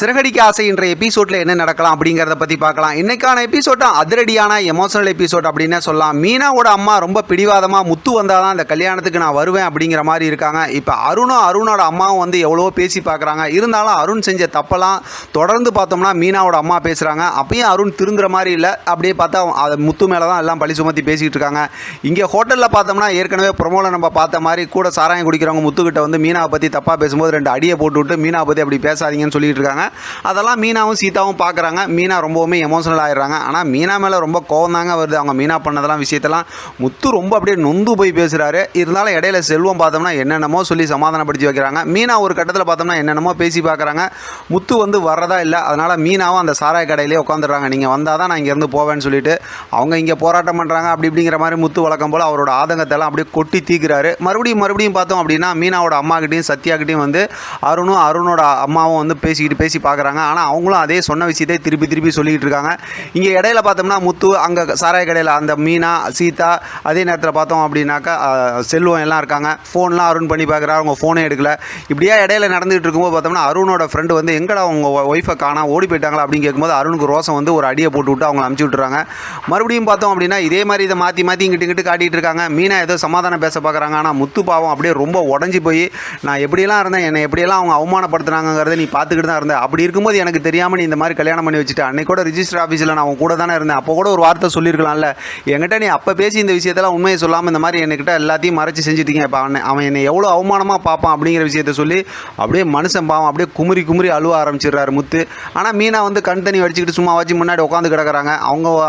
சிறகடிக்க ஆசை என்ற எபிசோட்ல என்ன நடக்கலாம் அப்படிங்கிறத பற்றி பார்க்கலாம். இன்னைக்கான எபிசோட் அதிரடியான எமோஷனல் எபிசோட் அப்படின்னு சொல்லலாம். மீனாவோட அம்மா ரொம்ப பிடிவாதமாக முத்து வந்தால் தான் இந்த கல்யாணத்துக்கு நான் வருவேன் அப்படிங்கிற மாதிரி இருக்காங்க. இப்போ அருணோட அம்மாவும் வந்து எவ்வளோ பேசி பார்க்குறாங்க. இருந்தாலும் அருண் செஞ்ச தப்பெல்லாம் தொடர்ந்து பார்த்தோம்னா மீனாவோட அம்மா பேசுகிறாங்க. அப்பயும் அருண் திருந்துற மாதிரி இல்லை. அப்படியே பார்த்தா அது முத்து மேலே தான் எல்லாம் பழி சுமத்தி பேசிகிட்டு இருக்காங்க. இங்கே ஹோட்டலில் பார்த்தோம்னா ஏற்கனவே ப்ரொமோவில் நம்ம பார்த்த மாதிரி கூட சாராயம் குடிக்கிறவங்க முத்துக்கிட்ட வந்து மீனாவை பற்றி தப்பாக பேசும்போது 2 அடியை போட்டு விட்டு மீனாவை பற்றி அப்படி பேசாதீங்கன்னு சொல்லிட்டு இருக்காங்க. அதெல்லாம் மீனாவும் சீதாவும் பார்க்குறாங்க. மீனா ரொம்பவுமே எமோஷனல் ஆகிடுறாங்க. ஆனால் மீனா மேலே ரொம்ப கோவம் தாங்க வருது. அவங்க மீனா பண்ணதெல்லாம் விஷயத்தெல்லாம் முத்து ரொம்ப அப்படியே நொந்து போய் பேசுகிறாரு. இருந்தாலும் இடையில செல்வம் பார்த்தோம்னா என்னென்னமோ சொல்லி சமாதானப்படுத்தி வைக்கிறாங்க. மீனா ஒரு கட்டத்தில் பார்த்தோம்னா என்னென்னமோ பேசி பார்க்குறாங்க. முத்து வந்து வர்றதா இல்லை. அதனால் மீனாவும் அந்த சாராய கடையிலே உட்காந்துடுறாங்க. நீங்கள் வந்தால் தான் நான் இங்கேருந்து போவேன்னு சொல்லிட்டு அவங்க இங்கே போராட்டம் பண்ணுறாங்க. அப்படிங்கிற மாதிரி முத்து வழக்கம் போல் அவரோட ஆதங்கத்தெல்லாம் அப்படியே கொட்டி தீக்குறாரு. மறுபடியும் பார்த்தோம் அப்படின்னா மீனாவோட அம்மாக்கிட்டையும் சத்யாக்கிட்டையும் வந்து அருணோட அம்மாவும் வந்து பேசி பார்க்குறாங்க. ஆனால் அவங்களும் அதே சொன்ன விஷயத்தை திருப்பி சொல்லிக்கிட்டு இருக்காங்க. இங்கே இடையில பார்த்தோம்னா முத்து அங்கே சாராய கடையில் அந்த மீனா சீதா அதே நேரத்தில் பார்த்தோம் அப்படின்னாக்கா செல்வம் எல்லாம் இருக்காங்க. ஃபோன்லாம் அருண் பண்ணி பார்க்குறாரு. அவங்க ஃபோனே எடுக்கல. இப்படியே இடையில நடந்துகிட்டு இருக்கும்போது பார்த்தோம்னா அருணோட ஃப்ரெண்டு வந்து எங்கடா உங்கள் ஒய்ஃபை காணா ஓடி போயிட்டாங்களா அப்படின்னு கேட்கும்போது அருணுக்கு ரோசம் வந்து ஒரு அடியை போட்டு விட்டு அவங்களை அனுப்பிச்சி விட்டுறாங்க. மறுபடியும் பார்த்தோம் அப்படின்னா இதே மாதிரி இதை மாற்றி இங்கிட்டு காட்டிகிட்டு இருக்காங்க. மீனா ஏதோ சமாதானம் பேச பார்க்குறாங்க. ஆனால் முத்து பாவம் அப்படியே ரொம்ப உடஞ்சி போய் நான் எப்படியெல்லாம் இருந்தேன், என்னை எப்படியெல்லாம் அவங்க அவமானப்படுத்துனாங்கிறத நீ பார்த்துக்கிட்டு தான் இருந்தேன். அப்படி இருக்கும்போது எனக்கு தெரியாமல் நீ இந்த மாதிரி கல்யாணம் பண்ணி வச்சுட்டு அன்னைக்கு கூட ரிஜிஸ்டர் ஆஃபீஸில் நான் அவங்க கூட தானே இருந்தேன். அப்போ கூட ஒரு வார்த்தை சொல்லியிருக்கலாம்ல. என்கிட்ட நீ அப்போ பேசி இந்த விஷயத்தெல்லாம் உண்மையை சொல்லாமல் இந்த மாதிரி என்கிட்ட எல்லாத்தையும் மறைச்சி செஞ்சுட்டீங்க. இப்போ அவன் என்னை எவ்வளோ அவமானமாக பார்ப்பான் அப்படிங்கிற விஷயத்த சொல்லி அப்படியே மனுஷன் பாவம் அப்படியே குமுறி அழுவ ஆரம்பிச்சிடுறாரு முத்து. ஆனால் மீனா வந்து கண் தண்ணி வச்சுக்கிட்டு சும்மா வச்சு முன்னாடி உட்காந்து கிடக்குறாங்க.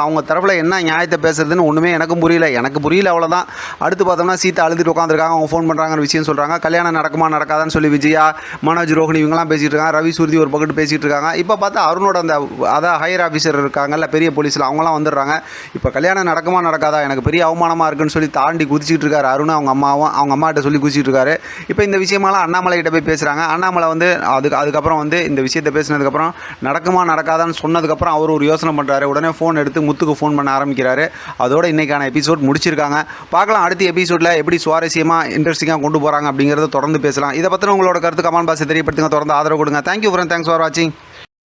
அவங்க தரப்பில் என்ன நியாயத்தை பேசுறதுன்னு ஒன்றுமே எனக்கு புரியல அவ்வளோதான். அடுத்து பார்த்தோம்னா சீதா அழுதுட்டு உட்காந்துருக்காங்க. அவங்க ஃபோன் பண்ணுறாங்க, விஷயம் சொல்கிறாங்க. கல்யாணம் நடக்குமா நடக்காதான்னு சொல்லி விஜயா மனோஜ் ரோஹிணி இவங்கெல்லாம் பேசிகிட்டு இருக்காங்க. ரவி சூர்த்தி ஒரு பக்கத்து பேசிகிட்டு இருக்காங்க. இப்போ பார்த்தா அருணோட அந்த அதான் ஹையர் ஆஃபீஸர் இருக்காங்கல்ல, பெரிய போலீஸில் அவங்களாம் வந்துடுறாங்க. இப்போ கல்யாணம் நடக்குமா நடக்காதா, எனக்கு பெரிய அவமானமாக இருக்குன்னு சொல்லி தாண்டி குதிச்சிட்டு இருக்காரு அருண். அவங்க அம்மாட்ட சொல்லி குதிச்சிட்டு இருக்காரு. இப்போ இந்த விஷயமெல்லாம் அண்ணாமலை கிட்ட போய் பேசுகிறாங்க. அண்ணாமலை வந்து அதுக்கப்புறம் வந்து இந்த விஷயத்தை பேசினதுக்கப்புறம் நடக்குமா நடக்காதான்னு சொன்னதுக்கப்புறம் அவர் ஒரு யோசனை பண்ணுறாரு. உடனே ஃபோன் எடுத்து முத்துக்கு ஃபோன் பண்ண ஆரம்பிக்கிறாரு. அதோட இன்றைக்கான எபிசோட் முடிச்சிருக்காங்க. பார்க்கலாம் அடுத்த எபிசோடில் எப்படி சுவாரஸ்யமாக இன்ட்ரெஸ்டிங்காக கொண்டு போகிறாங்க அப்படிங்கிறத தொடர்ந்து பேசலாம். இதை பற்றின உங்களோட கருத்து கமெண்ட் பாக்ஸில் தெரியப்படுத்துங்க. தொடர்ந்து ஆதரவு கொடுங்க. தேங்க்யூ ஃப்ரெண்ட், தேங்க்ஸ் ஃபார் வாட்சிங்.